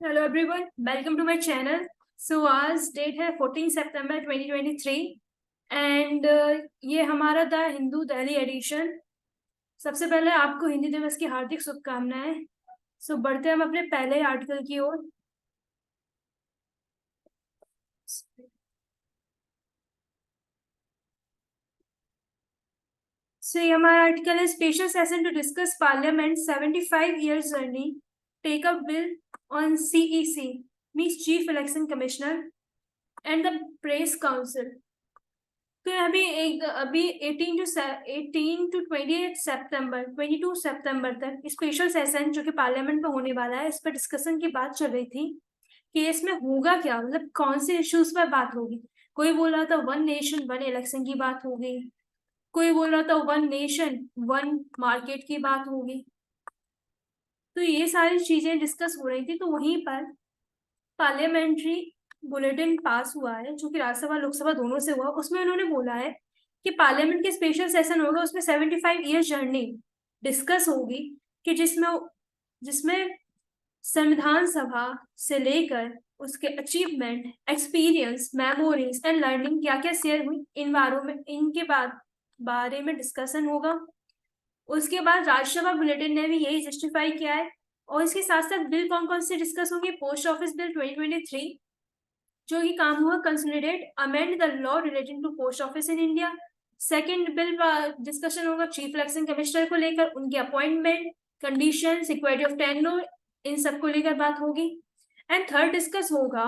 Hello everyone, welcome to my channel. So आज date है 14 सितंबर 2023 and ये हमारा द हिंदू दिल्ली एडिशन। सबसे पहले आपको हिंदी दिवस की हार्दिक शुभकामनाएं। सो बढ़ते हैं हम अपने पहले आर्टिकल की ओर। सो ये हमारा आर्टिकल है special session to discuss parliament 75 years journey, take up bill on CEC means chief election commissioner and the press council. तो अभी 18 टू 22 सितंबर तक स्पेशल सेशन जो कि पार्लियामेंट में होने वाला है, इस पर डिस्कशन की बात चल रही थी कि इसमें होगा क्या, मतलब कौन से इश्यूज पर बात होगी। कोई बोल रहा था वन नेशन वन इलेक्शन की बात होगी, कोई बोल रहा था वन नेशन वन मार्केट की बात होगी। तो ये सारी चीजें डिस्कस हो रही थी। तो वहीं पर पार्लियामेंट्री बुलेटिन पास हुआ है जो कि राज्यसभा लोकसभा दोनों से हुआ। उसमें उन्होंने बोला है कि पार्लियामेंट के स्पेशल सेशन होगा, उसमें 75 ईयर जर्नी डिस्कस होगी कि जिसमें जिसमें संविधान सभा से लेकर उसके achievement, experience, memories and learning क्या क्या शेयर हुई, इन इनके बारे में डिस्कशन होगा। उसके बाद राज्यसभा बुलेटिन ने भी यही जस्टिफाई किया है। और इसके साथ साथ बिल कौन कौन से डिस्कस होंगे, पोस्ट ऑफिस बिल 2023 जो कि काम हुआ consolidate amend the law relating to post office in India. Second bill discussion होगा चीफ इलेक्शन कमिश्नर को लेकर, उनके appointment, condition, security of tenure, इन सब को लेकर बात होगी। एंड थर्ड डिस्कस होगा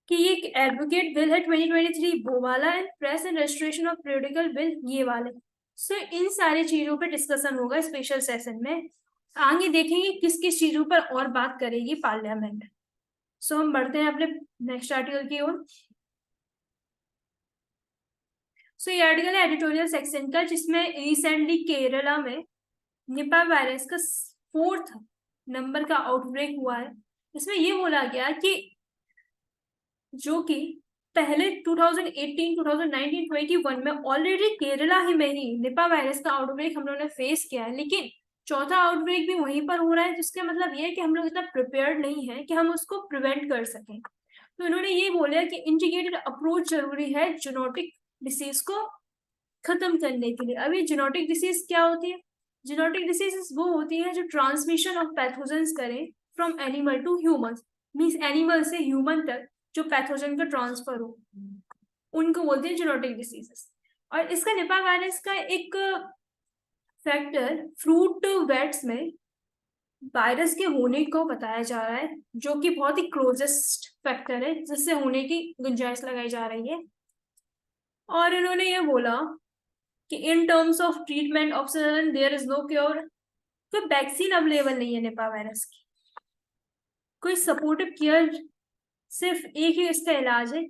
कि ये एडवोकेट बिल है 2023 वो वाला, and press and registration of periodical bill ये वाले। सो इन सारी चीजों पर डिस्कशन होगा स्पेशल सेशन में। आगे देखेंगे किस किस चीजों पर और बात करेगी पार्लियामेंट। सो हम बढ़ते हैं अपने नेक्स्ट आर्टिकल की ओर। सो ये आर्टिकल है एडिटोरियल सेक्शन का, जिसमें रिसेंटली केरला में निपा वायरस का 4th नंबर का आउटब्रेक हुआ है। इसमें ये बोला गया कि जो कि पहले 2018, 2019, 21 में ऑलरेडी केरला ही में ही निपा वायरस का आउटब्रेक हम लोगों ने फेस किया है, लेकिन चौथा आउटब्रेक भी वहीं पर हो रहा है, जिसका मतलब ये है कि हम लोग इतना प्रिपेयर्ड नहीं है कि हम उसको प्रिवेंट कर सकें। तो इन्होंने ये बोला कि इंटीग्रेटेड अप्रोच जरूरी है जूनोटिक डिसीज को खत्म करने के लिए। अभी जूनोटिक डिसीज क्या होती है? जूनोटिक डिसीज वो होती है जो ट्रांसमिशन ऑफ पैथोजेंस करें from animal to human, means animal से ह्यूमन तक जो पैथोजन का ट्रांसफर हो, उनको बोलते हैं जूनोटिक डिसीजेस। और इसका निपा वायरस का एक फैक्टर फ्रूट बैट्स में वायरस के होने को बताया जा रहा है, जो कि बहुत ही क्लोजेस्ट फैक्टर है जिससे होने की गुंजाइश लगाई जा रही है। और इन्होंने ये बोला कि in terms of treatment oxygen there is no cure, कोई वैक्सीन अवेलेबल नहीं है निपा वायरस की, कोई सपोर्टिव केयर, सिर्फ एक ही इसका इलाज है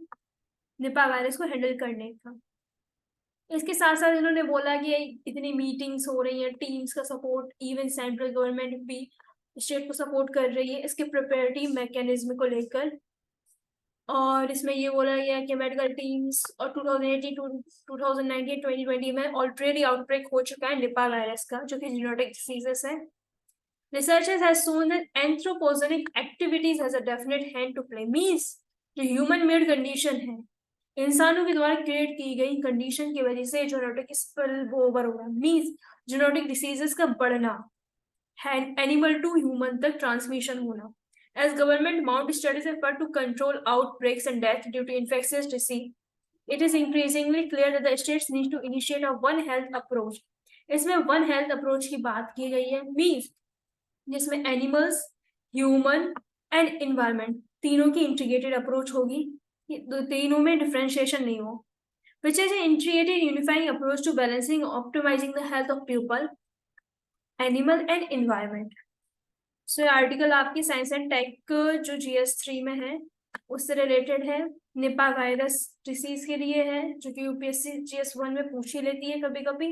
निपा वायरस को हैंडल करने का। इसके साथ साथ इन्होंने बोला कि इतनी मीटिंग्स हो रही हैं, टीम्स का सपोर्ट, इवन सेंट्रल गवर्नमेंट भी स्टेट को सपोर्ट कर रही है इसके प्रिपेयरिटी मैकेनिज्म को लेकर। और इसमें ये बोला गया कि मेडिकल टीम्स और 2018 2019 2020 में ऑलरेडी आउटब्रेक हो चुका है निपा वायरस का, जो कि जीनोटिक डिसीजेस है। Researchers have shown that anthropogenic activities has a definite hand to play, means जो ह्यूमन मेड कंडीशन है, इंसानों के द्वारा क्रिएट की गई कंडीशन की वजह से जेनेटिक स्पिल ओवर हो रहा है, मीन्स जेनेटिक डिसीजेस का बढ़ना, एनिमल टू ह्यूमन तक ट्रांसमिशन होना। As government mount studies effort to control outbreaks and death due to infectious disease, it is increasingly clear that the states need to initiate a one health approach. इसमें one health approach की बात की गई है, means जिसमें animals, human and environment तीनों की integrated approach होगी, तीनों में डिफरेंशिएशन नहीं हो, which is an integrated unifying approach to balancing optimizing the health of people, animal and environment. So article आपकी साइंस एंड टेक जो GS3 में है उससे रिलेटेड है, निपा वायरस डिसीज के लिए है, जो कि यूपीएससी GS1 में पूछ ही लेती है कभी कभी।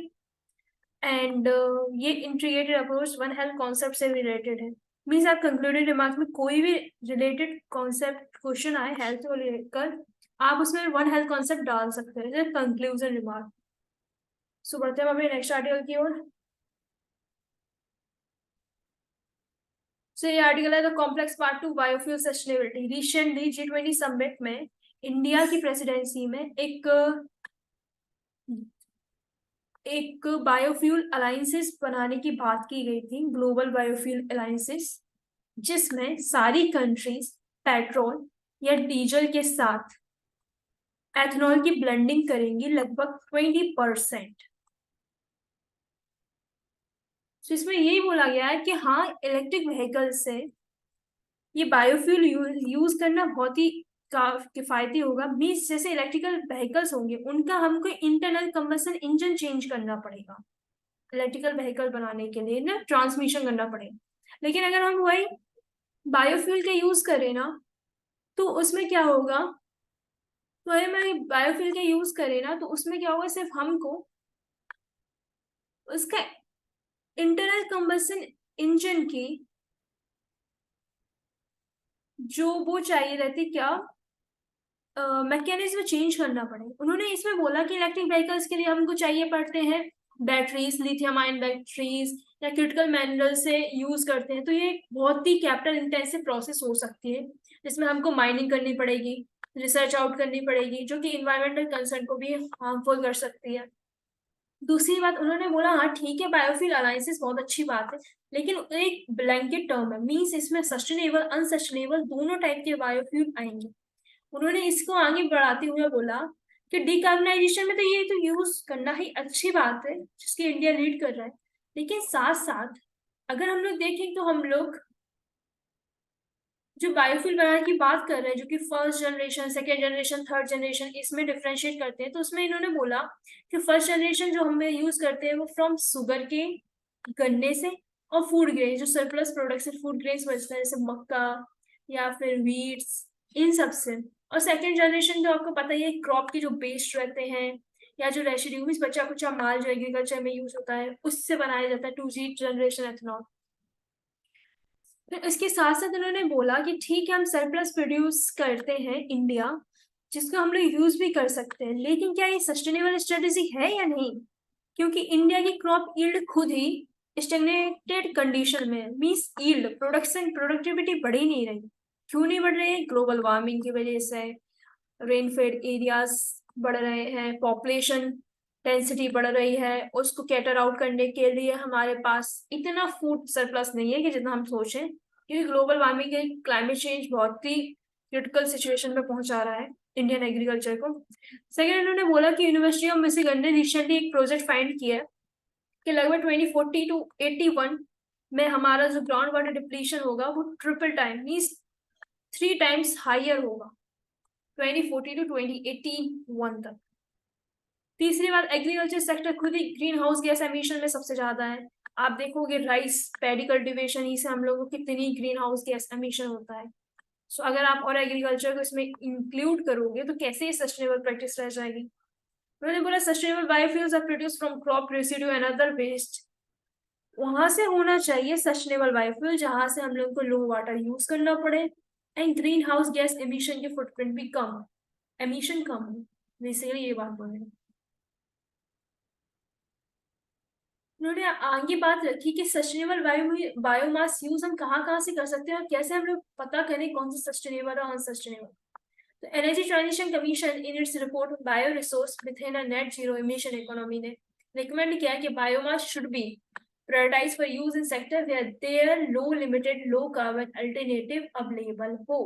एंड ये integrated approach one health concept से रिलेटेड है, मीन्स आप कंक्लूडेड रिमार्क में कोई भी रिलेटेड कॉन्सेप्ट क्वेश्चन आए हेल्थ को लेकर, आप उसमें वन हेल्थ कॉन्सेप्ट डाल सकते हैं जैसे कंक्लूजन रिमार्क। सो बढ़ते हैं अपने नेक्स्ट आर्टिकल की ओर। सो ये आर्टिकल है the complex part two biofuel sustainability. Recently G20 summit में इंडिया की प्रेसिडेंसी में एक बायोफ्यूल अलायंसेस बनाने की बात की गई थी, ग्लोबल बायोफ्यूल अलायंसेस, जिसमें सारी कंट्रीज पेट्रोल या डीजल के साथ एथेनॉल की ब्लेंडिंग करेंगी लगभग 20%। तो इसमें यही बोला गया है कि हाँ, इलेक्ट्रिक व्हीकल से ये बायोफ्यूल यूज करना बहुत ही किफायती होगा। मीन्स जैसे इलेक्ट्रिकल व्हीकल्स होंगे उनका हमको इंटरनल कंबशन इंजन चेंज करना पड़ेगा इलेक्ट्रिकल व्हीकल बनाने के लिए ना, ट्रांसमिशन करना पड़ेगा। लेकिन अगर हम वही बायोफ्यूल का यूज करें ना, तो उसमें क्या होगा, तो हम बायोफ्यूल का यूज करें ना, तो उसमें क्या होगा, सिर्फ हमको उसका इंटरनल कंबशन इंजन की जो वो चाहिए रहती क्या मैकेनिज्म चेंज करना पड़े। उन्होंने इसमें बोला कि इलेक्ट्रिक व्हीकल्स के लिए हमको चाहिए पड़ते हैं बैटरीज, लिथियम आयन बैटरीज या क्रिटिकल मिनरल से यूज करते हैं। तो ये बहुत ही कैपिटल इंटेंसिव प्रोसेस हो सकती है, जिसमें हमको माइनिंग करनी पड़ेगी, रिसर्च आउट करनी पड़ेगी, जो कि इन्वायरमेंटल कंसर्न को भी हार्मफुल कर सकती है। दूसरी बात उन्होंने बोला, हाँ ठीक है, बायोफ्यूल अलायंसेस बहुत अच्छी बात है, लेकिन एक ब्लैंकेट टर्म है, मीन्स इसमें सस्टेनेबल अनसस्टेनेबल दोनों टाइप के बायोफ्यूल आएंगे। उन्होंने इसको आगे बढ़ाते हुए बोला कि डिकार्बनाइजेशन में तो ये तो यूज करना ही अच्छी बात है, जिसकी इंडिया लीड कर रहा है, लेकिन साथ साथ अगर हम लोग देखें तो हम लोग जो बायोफ्यूल बनाने की बात कर रहे हैं, जो कि first generation, second generation, third generation, इसमें डिफ्रेंशिएट करते हैं। तो उसमें इन्होंने बोला कि फर्स्ट जनरेशन जो हम यूज करते हैं वो फ्रॉम शुगर के, गन्ने से, और फूड ग्रेन जो सरप्लस प्रोडक्ट से फूड ग्रेन्स बचता है, जैसे मक्का या फिर वीट्स, इन सब से। और सेकेंड जनरेशन जो आपको पता ही है, क्रॉप के जो बेस्ड रहते हैं या जो रेसिड्यू मीन्स बचा कुचा माल जो एग्रीकल्चर में यूज होता है, उससे बनाया जाता है 2G जनरेशन एथेनॉल। तो इसके साथ साथ उन्होंने बोला कि ठीक है, हम सरप्लस प्रोड्यूस करते हैं इंडिया, जिसको हम लोग यूज भी कर सकते हैं, लेकिन क्या ये सस्टेनेबल स्ट्रेटेजी है या नहीं? क्योंकि इंडिया की क्रॉप यील्ड खुद ही स्टेग्नेटेड कंडीशन में है, मींस यील्ड, प्रोडक्शन, प्रोडक्टिविटी बढ़ ही नहीं रही। क्यों नहीं बढ़ रही है? ग्लोबल वार्मिंग की वजह से, रेनफेड एरियाज बढ़ रहे हैं, पॉपुलेशन डेंसिटी बढ़ रही है, उसको कैटर आउट करने के लिए हमारे पास इतना फूड सरप्लस नहीं है कि जितना हम सोचें, क्योंकि ग्लोबल वार्मिंग के क्लाइमेट चेंज बहुत ही क्रिटिकल सिचुएशन में पहुंचा रहा है इंडियन एग्रीकल्चर को। सेकेंड, उन्होंने बोला कि यूनिवर्सिटी ऑफ मिशिगन ने रिसेंटली एक प्रोजेक्ट फाइंड किया है कि लगभग 2040 टू 81 में हमारा जो ग्राउंड वाटर डिप्लीशन होगा वो triple time means 3 times higher होगा 2040 टू 2081 तक। तीसरी बात, एग्रीकल्चर सेक्टर खुद ही ग्रीन हाउस गैस एमिशन में सबसे ज्यादा है। आप देखोगे राइस पैडी कल्टीवेशन ही से हम लोगों को कितनी ग्रीन हाउस गैस एमिशन होता है। सो अगर आप और एग्रीकल्चर को इसमें इंक्लूड करोगे तो कैसे ये सस्टेनेबल प्रैक्टिस रह जाएगी? उन्होंने बोला sustainable biofuels are produce from crop residue and other waste. वहां से होना चाहिए सस्टेनेबल बायोफ्यूल जहां से हम लोग को लो वाटर यूज करना पड़े and green house gas emission के फुटप्रिंट भी कम, एमिशन कम हो। बेसिकली ये बात बोल रहे हैं। उन्होंने आगे बात रखी कि सस्टेनेबल बायोमास यूज हम कहाँ कहाँ से कर सकते हैं और कैसे हम लोग पता करें कौन सा सस्टेनेबल और अनसस्टेनेबल। तो energy transition commission in its report bio resource within a net zero emission economy ने रिकमेंड किया कि biomass should be prioritize for use in sector where there low limited low carbon alternative available हो।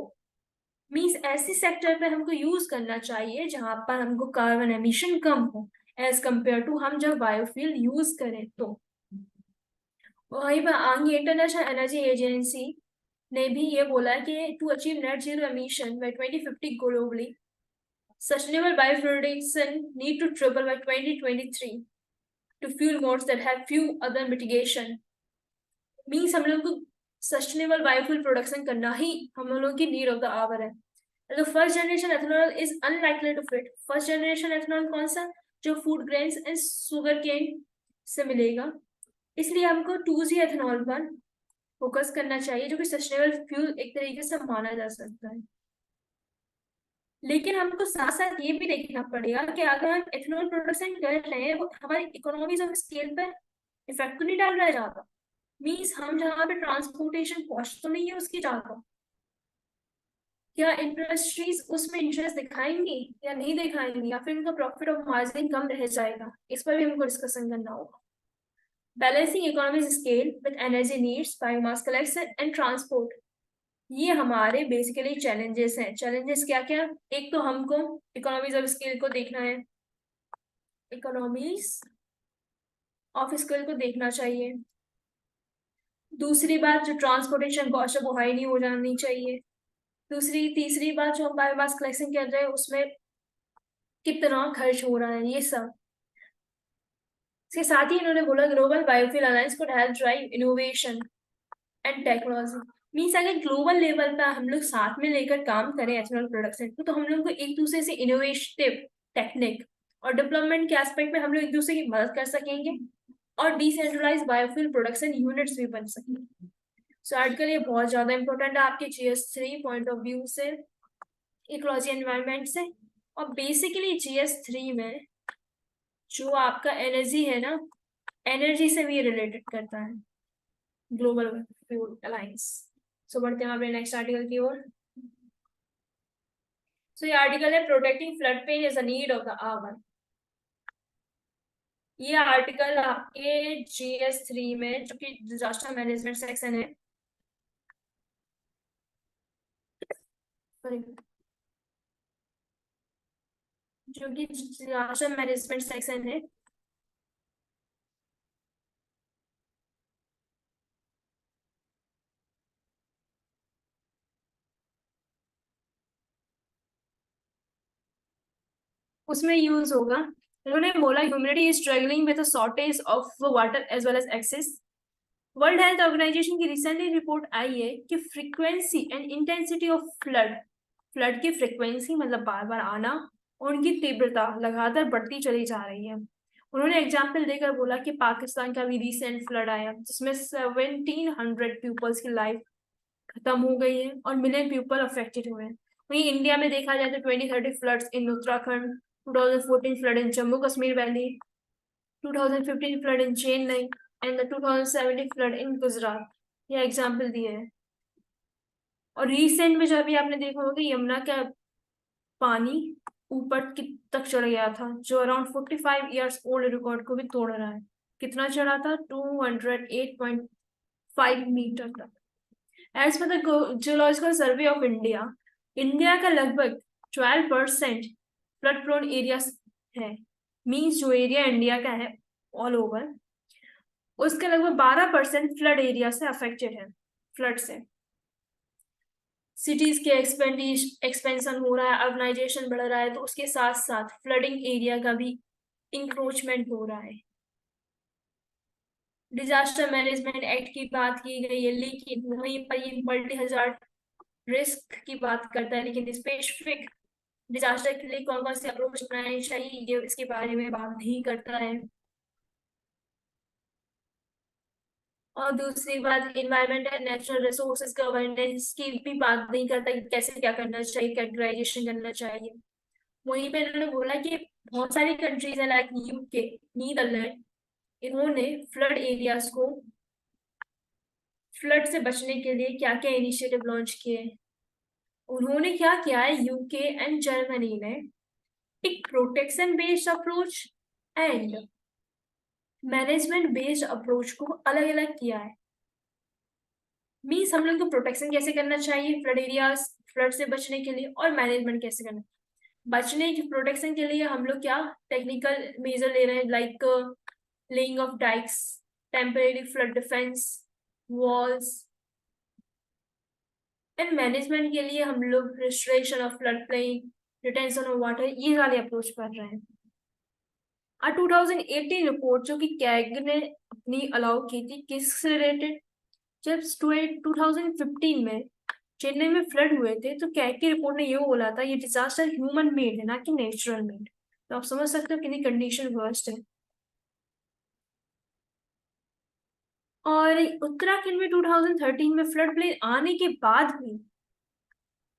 Means ऐसे sector पे हमको use करना चाहिए जहां पर हमको कार्बन एमिशन कम हो एज कंपेयर टू हम जब बायोफ्यूल यूज करें तो। वहीं पर आगे इंटरनेशनल एनर्जी एजेंसी ने भी ये बोला कि to achieve net zero emission by 2050 globally, sustainable bioproduction need to triple by 2023 to fuel modes that have few other mitigation। Means हम लोग को सस्टेनेबल बायोफ्यूल प्रोडक्शन करना ही हम लोगों की नीड ऑफ द आवर है। तो first generation ethanol is unlikely to fit. First generation ethanol कौन सा? जो food grains and sugarcane से मिलेगा। इसलिए हमको 2G एथेनॉल पर फोकस करना चाहिए, जो कि सस्टेनेबल फ्यूल एक तरीके से माना जा सकता है। लेकिन हमको साथ साथ ये भी देखना पड़ेगा कि अगर हम एथेनॉल प्रोडक्शन कर रहे हैं वो हमारी इकोनॉमीज ऑफ स्केल पर इफेक्ट तो नहीं डाल रहा है ज्यादा। मीन्स हम जहाँ पे ट्रांसपोर्टेशन कॉस्ट तो नहीं है उसकी ज्यादा, क्या इंडस्ट्रीज उसमें इंटरेस्ट दिखाएंगी या नहीं दिखाएंगी, या फिर उनका प्रॉफिट और मार्जिन कम रह जाएगा, इस पर भी हमको डिस्कशन करना होगा। Balancing economic scale with energy needs, biomass collection and transport, ये हमारे बेसिकली चैलेंजेस हैं। चैलेंजेस क्या क्या? एक तो हमको इकोनॉमीज ऑफ स्केल को देखना है, इकोनॉमीज ऑफ स्केल को देखना चाहिए। दूसरी बात, जो ट्रांसपोर्टेशन कॉस्ट है वो हाई नहीं हो जानी चाहिए। तीसरी बात, जो हम बायोमास कलेक्शन कर रहे हैं उसमें कितना खर्च हो रहा है, ये सब। इसके साथ ही इन्होंने बोला global biofuel alliance could help drive innovation and technology. Means अगर ग्लोबल लेवल पर हम लोग साथ में लेकर काम करें एथेनॉल प्रोडक्शन को, तो हम लोग को एक दूसरे से इनोवेटिव टेक्निक और डेवलपमेंट के एस्पेक्ट में हम लोग एक दूसरे की मदद कर सकेंगे, और डिसेंट्रलाइज बायोफ्यूल प्रोडक्शन यूनिट्स भी बन सकेंगे। सो आर्टिकल ये बहुत ज्यादा इंपॉर्टेंट है आपके GS3 पॉइंट ऑफ व्यू से, इकोलॉजी एनवायरनमेंट से। और बेसिकली GS3 में जो आपका एनर्जी है ना, एनर्जी से भी रिलेटेड करता है ग्लोबल फ्यूल अलायंस। सो बढ़ते हैं अपने नेक्स्ट आर्टिकल की ओर। सो ये आर्टिकल है protecting floodplain is a need of the hour. ये आर्टिकल आपके GS3 में, जो कि डिजास्टर मैनेजमेंट सेक्शन है, जो कि डिजास्टर मैनेजमेंट सेक्शन है, उसमें यूज होगा। उन्होंने बोला humanity is struggling with a shortage of water as well as access. World health organization की रिसेंटली रिपोर्ट आई है कि frequency and intensity of flood, flood की फ्रीक्वेंसी मतलब बार बार आना, और उनकी तीव्रता लगातार बढ़ती चली जा रही है। उन्होंने एग्जाम्पल देकर बोला कि पाकिस्तान का भी रिसेंट फ्लड आया जिसमें 1700 पीपल्स की लाइफ खत्म हो गई है और मिलियन पीपल अफेक्टेड हुए हैं। वहीं इंडिया में देखा जाए तो 2030 floods in Uttarakhand, 2014 flood in Jammu Kashmir valley, 2015 flood in Chennai and the 2017 flood in Gujarat, ये एग्जाम्पल दिए हैं। और रिसेंट में जो अभी आपने देखा होगा यमुना का पानी ऊपर तक चढ़ गया था, जो अराउंड 45 ईयर्स ओल्ड रिकॉर्ड को भी तोड़ रहा है। कितना चढ़ा था? 208.5 मीटर तक। As per the geological survey of India, India का लगभग 12% फ्लड प्रोन एरिया है। मीन्स जो एरिया इंडिया का है ऑल ओवर, उसका लगभग 12% फ्लड एरिया से अफेक्टेड है, फ्लड से। सिटीज के एक्सपेंशन हो रहा है, अर्बनाइजेशन बढ़ रहा है, तो उसके साथ साथ फ्लडिंग एरिया का भी इंक्रोचमेंट हो रहा है। डिजास्टर मैनेजमेंट एक्ट की बात की गई है, लेकिन वहीं पर ये मल्टी हजार रिस्क की बात करता है, लेकिन स्पेसिफिक डिजास्टर के लिए कौन कौन से अप्रोच अपनाने चाहिए ये इसके बारे में बात नहीं करता है। और दूसरी बात, environment and natural resources governance की भी बात नहीं करता कि कैसे क्या करना चाहिए, कैटेगराइजेशन करना चाहिए। वहीं पे इन्होंने बोला कि बहुत सारी कंट्रीज है लाइक UK, नीदरलैंड, इन्होंने फ्लड एरियाज को, फ्लड से बचने के लिए क्या क्या इनिशिएटिव लॉन्च किए। उन्होंने क्या किया है, UK एंड जर्मनी ने एक protection based approach and management based approach को अलग अलग किया है। मीन्स हम लोग को प्रोटेक्शन कैसे करना चाहिए फ्लड एरियाज, फ्लड से बचने के लिए, और मैनेजमेंट कैसे करना। बचने की प्रोटेक्शन के लिए हम लोग क्या टेक्निकल मेजर ले रहे हैं, like laying of dikes, temporary flood defence walls. And management के लिए हम लोग restoration of flood plain, retention of water, ये वाले अप्रोच कर रहे हैं। 2018 रिपोर्ट जो कि कैग ने अपनी अलाउ की थी, किससे रिलेटेड? जब 2015 में चेन्नई में फ्लड हुए थे, तो कैग की रिपोर्ट ने ये बोला था ये डिजास्टर ह्यूमन मेड है, ना कि नेचुरल मेड। तो आप समझ सकते हो कितनी कंडीशन वर्स्ट है। और उत्तराखंड में 2013 में फ्लड प्लेन आने के बाद भी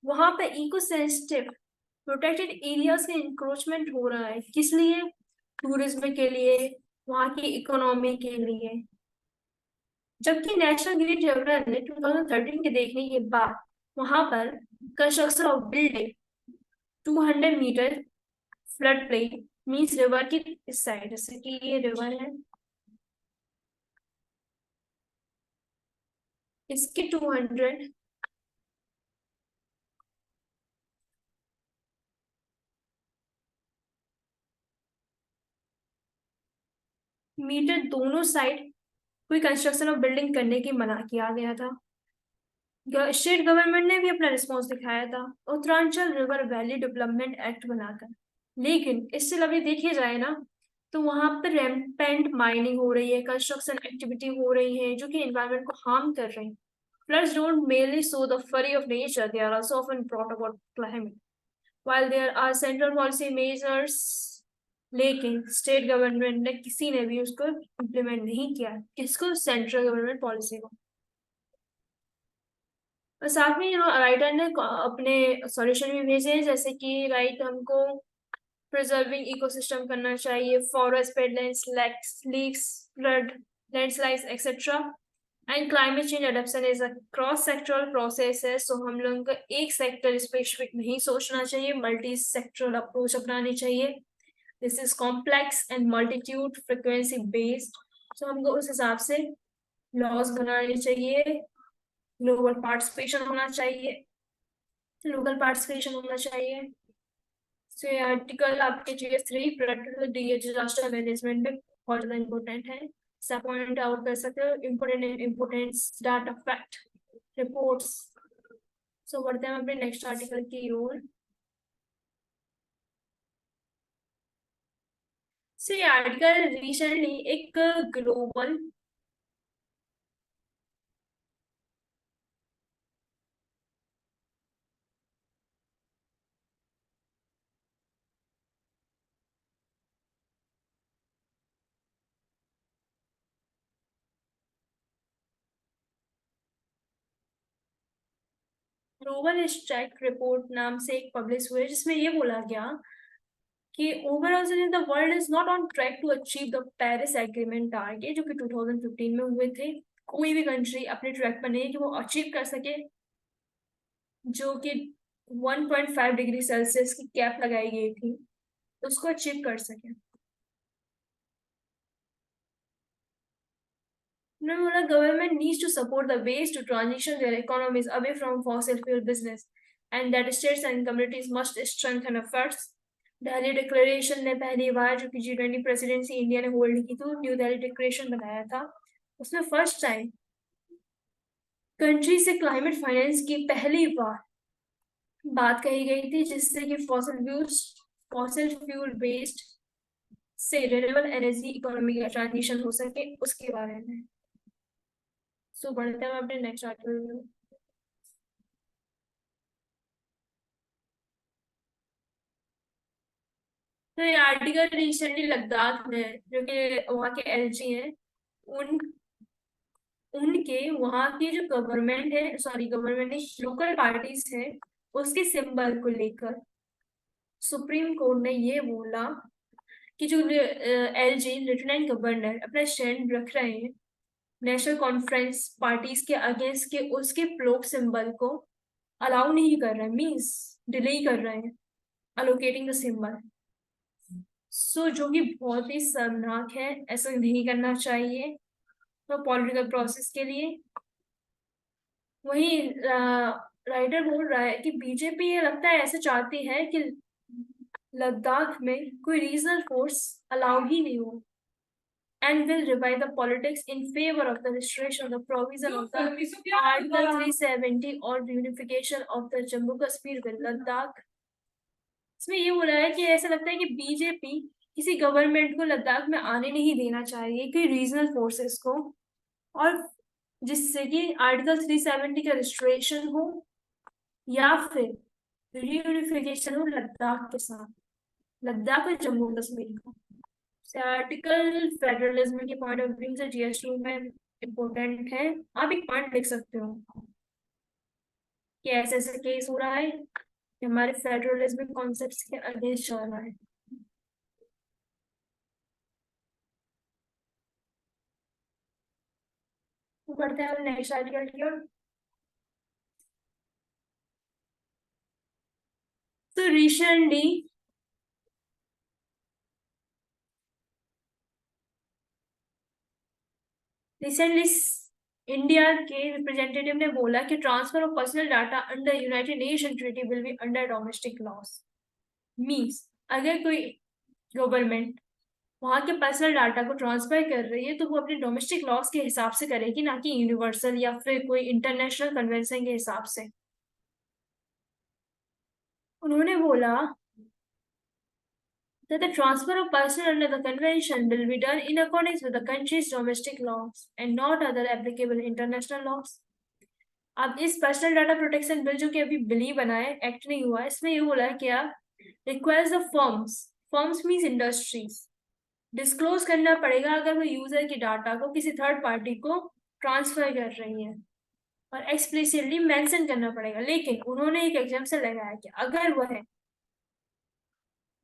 वहां पे इको सेंसिटिव प्रोटेक्टेड एरियाज का इंक्रोचमेंट हो रहा है। किस लिए? टूरिज्म के लिए, वहां की इकोनॉमी के लिए। जबकि नेशनल ग्रीन ट्रिब्यूनल ने 2013 के देखने के बाद वहां पर construction of building 200 metre floodplain means river की इस साइड, जैसे कि ये रिवर है, इसके 200 मीटर दोनों साइड कोई कंस्ट्रक्शन ऑफ बिल्डिंग करने की मना किया गया था। स्टेट गवर्नमेंट ने भी अपना रिस्पॉन्स दिखाया था Uttaranchal river valley development act बनाकर। लेकिन इससे अभी देखे जाए ना, तो वहां पर रैम्पेंट माइनिंग हो रही है, कंस्ट्रक्शन एक्टिविटी हो रही है जो कि एनवायरनमेंट को हार्म कर रही है। Floods don't merely show the fury of nature, they are also often brought about climate. While there are central policy measures, लेकिन स्टेट गवर्नमेंट ने किसी ने भी उसको इम्प्लीमेंट नहीं किया, किसको, सेंट्रल गवर्नमेंट पॉलिसी को। और साथ में राइटर ने अपने सॉल्यूशन भी भेजे हैं, जैसे कि राइट हमको प्रिजर्विंग इकोसिस्टम करना चाहिए, forest wetlands leaks flood landslides etcetera, and climate change adaptation is a cross sectoral process है। सो हम लोगों को एक सेक्टर स्पेसिफिक नहीं सोचना चाहिए, मल्टी सेक्टरल अप्रोच अपनानी चाहिए। This is complex and multitude frequency based. So हमको उस हिसाब से लॉज बनाने चाहिए, ग्लोबल पार्टिसिपेशन होना चाहिए, लोकल पार्टिसिपेशन होना चाहिए। तो ये आर्टिकल आपके GS3 प्रोडक्ट डिजास्टर मैनेजमेंट में बहुत ज्यादा इम्पोर्टेंट है, ऐसा पॉइंट आउट कर सकते हो। Importance data fact reports. So बढ़ते हैं अपने नेक्स्ट आर्टिकल की ओर। सो ये आर्टिकल रिसेंटली एक ग्लोबल ग्लोबल स्ट्राइक रिपोर्ट नाम से एक पब्लिश हुई है, जिसमें ये बोला गया कि overall the world is not on track to achieve the Paris agreement target जो कि 2015 में हुए थे। कोई भी कंट्री अपने ट्रैक पर नहीं है कि वो अचीव कर सके, जो कि 1.5 डिग्री सेल्सियस की कैप लगाई गई थी, उसको अचीव कर सके। उन्होंने बोला government needs to support the ways to transition their economies away from fossil fuel business and that states and communities must strengthen efforts. Delhi declaration ने पहली बार, जो कि G20 प्रेसिडेंसी इंडिया ने होल्ड की थी, न्यू दिल्ली डिक्लेरेशन बनाया था। उसमें फर्स्ट टाइम कंट्री से क्लाइमेट फाइनेंस की पहली बार बात कही गई थी, जिससे कि फॉसिल फ्यूल बेस्ड से रिन्यूएबल एनर्जी इकोनॉमी का ट्रांजिशन हो सके, उसके बारे में। सो बढ़ते हैं अपने नेक्स्ट आर्टिकल में। तो ये आर्टिकल रिसेंटली लद्दाख में, जो कि वहाँ के LG हैं, उन उनके वहाँ की जो गवर्नमेंट है, सॉरी गवर्नमेंट नहीं, लोकल पार्टीज है, उसके सिंबल को लेकर सुप्रीम कोर्ट ने ये बोला कि जो LG लेफ्टिनेंट गवर्नर अपना स्टैंड रख रहे हैं नेशनल कॉन्फ्रेंस पार्टीज के अगेंस्ट, के उसके फ्लोक सिंबल को अलाउ नहीं कर रहे हैं, मीन्स डिले कर रहे हैं अलोकेटिंग द सिंबल। सो जो कि बहुत ही शर्मनाक है, ऐसा नहीं करना चाहिए तो पॉलिटिकल प्रोसेस के लिए। वही राइटर बोल रहा है कि बीजेपी ये लगता है ऐसे चाहती है कि लद्दाख में कोई रीजनल फोर्स अलाउ ही नहीं हो, and will revive the politics in favor of the restoration of the provision of the Article 370 or unification of the Jammu Kashmir with Ladakh। इसमें ये बोला है कि ऐसा लगता है कि बीजेपी किसी गवर्नमेंट को लद्दाख में आने नहीं देना चाहिए कि रीजनल फोर्सेस को, और जिससे कि आर्टिकल 370 का रिस्टोरेशन हो या फिर रीयूनिफिकेशन हो लद्दाख के साथ, लद्दाख और जम्मू कश्मीर का। आर्टिकल फेडरलिज्म के पॉइंट ऑफ व्यू से GS2 में इम्पोर्टेंट है। आप एक पॉइंट लिख सकते हो कि ऐसे ऐसे केस हो रहा है कि हमारे फेडरलिज्म कॉन्सेप्ट्स के अगेंस्ट चल रहा है। तो बढ़ते हैं नेक्स्ट आर्टिकल की ओर। तो रिसेंटली रिसेंटली इंडिया के रिप्रेजेंटेटिव ने बोला कि transfer of personal data under United nation treaty will be under domestic loss. Means अगर कोई गवर्नमेंट वहां के पर्सनल डाटा को ट्रांसफर कर रही है तो वो अपने डोमेस्टिक लॉस के हिसाब से करेगी, ना कि यूनिवर्सल या फिर कोई इंटरनेशनल कन्वेंशन के हिसाब से। उन्होंने बोला that the transfer of person under the convention will be done in accordance with the country's domestic laws and not other applicable international laws। अब इस पर्सनल डाटा प्रोटेक्शन बिल जो कि अभी बिल ही बना है, एक्ट नहीं हुआ है, इसमें ये बोला है क्या, requires the firms, firms means industries, disclose करना पड़ेगा अगर वो यूजर की डाटा को किसी थर्ड पार्टी को ट्रांसफर कर रही है, और एक्सप्लिसिटली मेंशन करना पड़ेगा। लेकिन उन्होंने एक एग्जाम्पल लगाया कि अगर वह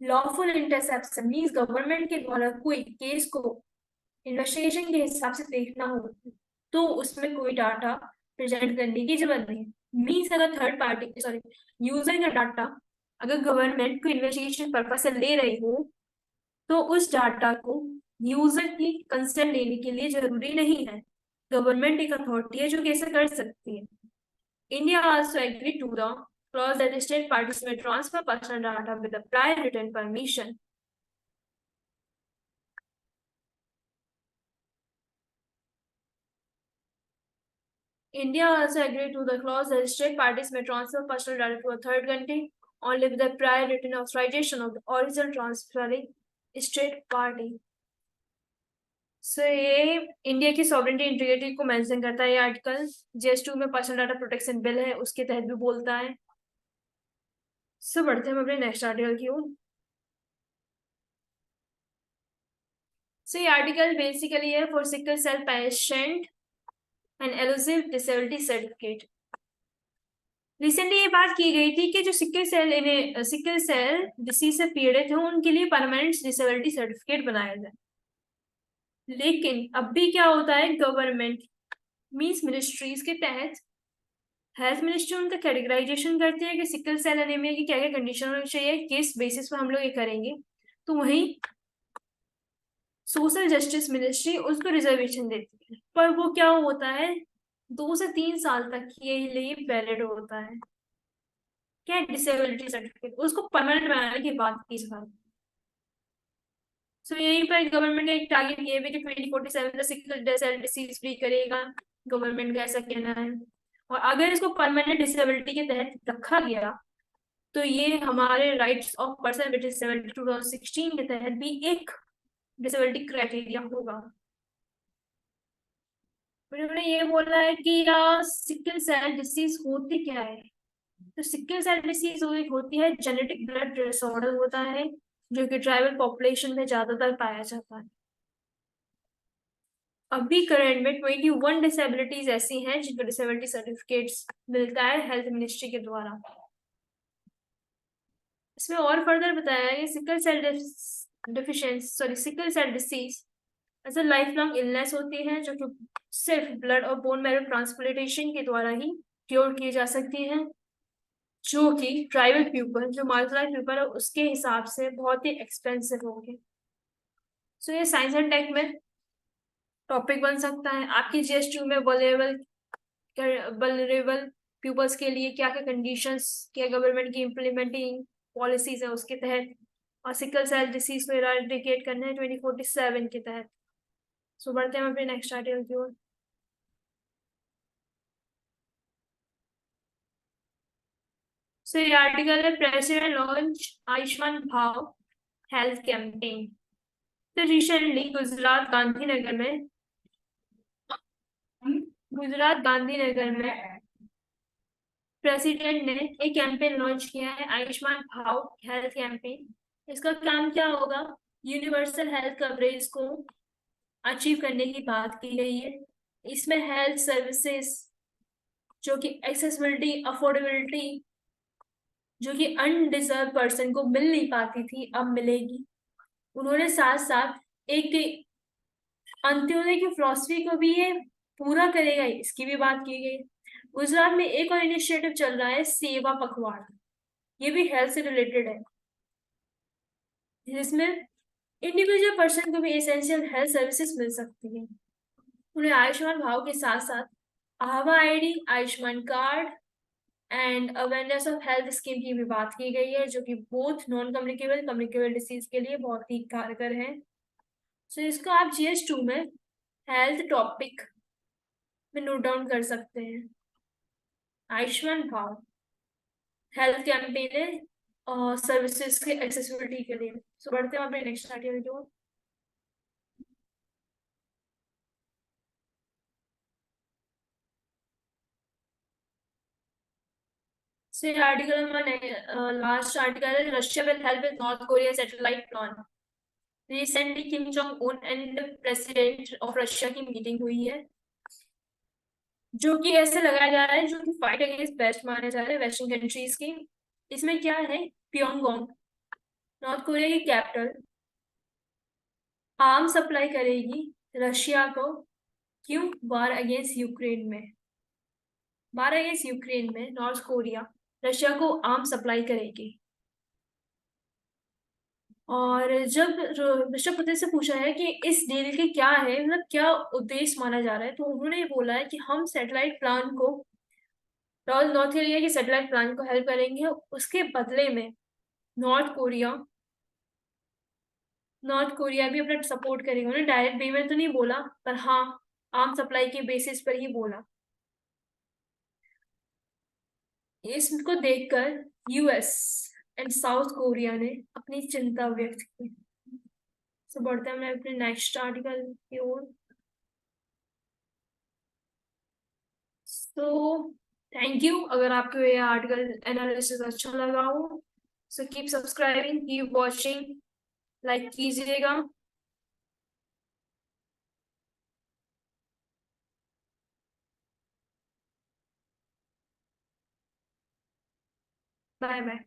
लॉफुल इंटरसेप्शन मीन्स गवर्नमेंट के द्वारा कोई केस को इन्वेस्टिगेशन के हिसाब से देखना हो तो उसमें कोई डाटा प्रेजेंट करने की जरूरत नहीं। मीन्स अगर थर्ड पार्टी सॉरी यूजर का डाटा अगर गवर्नमेंट को इन्वेस्टिगेशन पर्पज से ले रही हो तो उस डाटा को यूजर की कंसेंट लेने के लिए जरूरी नहीं है। गवर्नमेंट एक अथॉरिटी है जो कैसे कर सकती है। India also agree to the clause that state parties may transfer personal data with a prior written permission। India also agreed to the clause that state parties may transfer personal data to a third country only with the prior written authorization of the original transferring state party। ये India की sovereignty integrity को mention करता है। ये article GS two में personal data protection bill है उसके तहत भी बोलता है। बढ़ते हैं हम अपने नेक्स्ट आर्टिकल की ओर। ये आर्टिकल बेसिकली है for sickle cell patient and elusive disability certificate. Recently ये बात की गई थी कि जो सिकल सेल डिसीज से पीड़ित हैं उनके लिए परमानेंट डिसेबिलिटी सर्टिफिकेट बनाया जाए। लेकिन अब भी क्या होता है, गवर्नमेंट मींस मिनिस्ट्रीज के तहत हेल्थ मिनिस्ट्री उनका कैटेगराइजेशन करती है कि सिकल सेल एनीमिया की क्या क्या कंडीशन होनी चाहिए, किस बेसिस पर हम लोग ये करेंगे। तो वहीं सोशल जस्टिस मिनिस्ट्री उसको रिजर्वेशन देती है, पर वो क्या होता है 2 से 3 साल तक ये लिए वैलिड होता है। क्या डिसेबिलिटी सर्टिफिकेट उसको परमानेंट बनाने की बात की जा रही। यहीं पर गवर्नमेंट का एक टारगेट ये भी कि 2047 तक सिकल सेल डिसीज फ्री करेगा, गवर्नमेंट का ऐसा कहना है। और अगर इसको परमानेंट डिसेबिलिटी के तहत रखा गया तो ये हमारे rights of person with disability 2016 के तहत भी एक डिसेबिलिटी क्राइटेरिया होगा। उन्होंने ये बोला है कि सिकल सेल डिसीज होती क्या है। तो सिकल सेल डिसीज होती है जेनेटिक ब्लड डिसऑर्डर होता है जो कि ट्राइबल पॉपुलेशन में ज्यादातर पाया जाता है। अभी करंट में 21 डिसेबिलिटीज ऐसी हैं जिनको डिसेबिलिटी सर्टिफिकेट्स मिलता है हेल्थ मिनिस्ट्री के द्वारा। इसमें और फर्दर बताया है सिकल सेल डिसीज ऐसा लाइफ लॉन्ग इलनेस होती है जो कि सिर्फ ब्लड और बोन मैरो ट्रांसप्लांटेशन के द्वारा ही क्योर की जा सकती है, जो कि ट्राइबल पीपल जो मार्जिनलाइज्ड पीपल है उसके हिसाब से बहुत ही एक्सपेंसिव होगी। ये साइंस एंड टेक में टॉपिक बन सकता है। आपकी जीएसटी में वल्नरेबल पीपल्स के लिए क्या क्या कंडीशंस क्या गवर्नमेंट की इम्प्लीमेंटिंग पॉलिसीज है उसके तहत, और सिकल सेल डिसीज को इराडिकेट करना है 2047 के तहत। बढ़ते हैं अपने नेक्स्ट आर्टिकल की ओर। ये आर्टिकल है प्रेसिडेंट लॉन्च आयुष्मान भाव हेल्थ कैंपेन। तो रिसेंटली गुजरात गांधीनगर में प्रेसिडेंट ने एक कैंपेन लॉन्च किया है आयुष्मान भाव हेल्थ कैंपेन। इसका काम क्या होगा, यूनिवर्सल हेल्थ कवरेज को अचीव करने की बात की गई है। इसमें हेल्थ सर्विसेज जो कि एक्सेसिबिलिटी अफोर्डेबिलिटी जो कि अनडिजर्व पर्सन को मिल नहीं पाती थी अब मिलेगी। उन्होंने साथ साथ एक अंत्योदय की फिलॉसफी को भी ये पूरा करेगा, इसकी भी बात की गई। गुजरात में एक और इनिशिएटिव चल रहा है, सेवा पखवाड़ा। ये भी हेल्थ से रिलेटेड है, जिसमें इंडिविजुअल पर्सन को भी एसेंशियल हेल्थ सर्विसेज मिल सकती है। उन्हें आयुष्मान भाव के साथ साथ आभा ID, Ayushman card and awareness of health scheme की भी बात की गई है, जो कि both non communicable communicable disease के लिए बहुत ही कारगर है। सो इसको आप GS2 में हेल्थ टॉपिक में नोट डाउन कर सकते हैं। आयुष्मान भाव हेल्थ कैंपेन है सर्विसेज के एक्सेसिबिलिटी के लिए। सो बढ़ते हैं अपने नेक्स्ट आर्टिकल की ओर। So ये आर्टिकल हमारा लास्ट आर्टिकल है, Russia will help with north Korea satellite plan. Recently Kim Jong Un and president of Russia की मीटिंग हुई है, जो कि ऐसे लगाया जा रहा है, जो कि फाइट अगेंस्ट बेस्ट माने जा रहे हैं वेस्टर्न कंट्रीज की। इसमें क्या है, प्योंगयांग नॉर्थ कोरिया की कैपिटल आर्म सप्लाई करेगी रशिया को। क्यों? वार अगेंस्ट यूक्रेन में। वार अगेंस्ट यूक्रेन में नॉर्थ कोरिया रशिया को आर्म सप्लाई करेगी। और जब राष्ट्रपति से पूछा है कि इस डील के क्या है, मतलब क्या उद्देश्य माना जा रहा है, तो उन्होंने ये बोला है कि हम सैटेलाइट प्लान को, नॉर्थ कोरिया के सैटेलाइट प्लान को हेल्प करेंगे, उसके बदले में नॉर्थ कोरिया नॉर्थ कोरिया भी अपना सपोर्ट करेगा। उन्होंने डायरेक्ट वे में तो नहीं बोला, पर हाँ आर्म सप्लाई के बेसिस पर ही बोला। इसको देखकर US एंड साउथ कोरिया ने अपनी चिंता व्यक्त की। तो बढ़ते हैं मैं अपने नेक्स्ट आर्टिकल की ओर। तो थैंक यू, अगर आपको ये आर्टिकल एनालिसिस अच्छा लगा हो, so keep subscribing, keep watching, like कीजिएगा। Bye bye.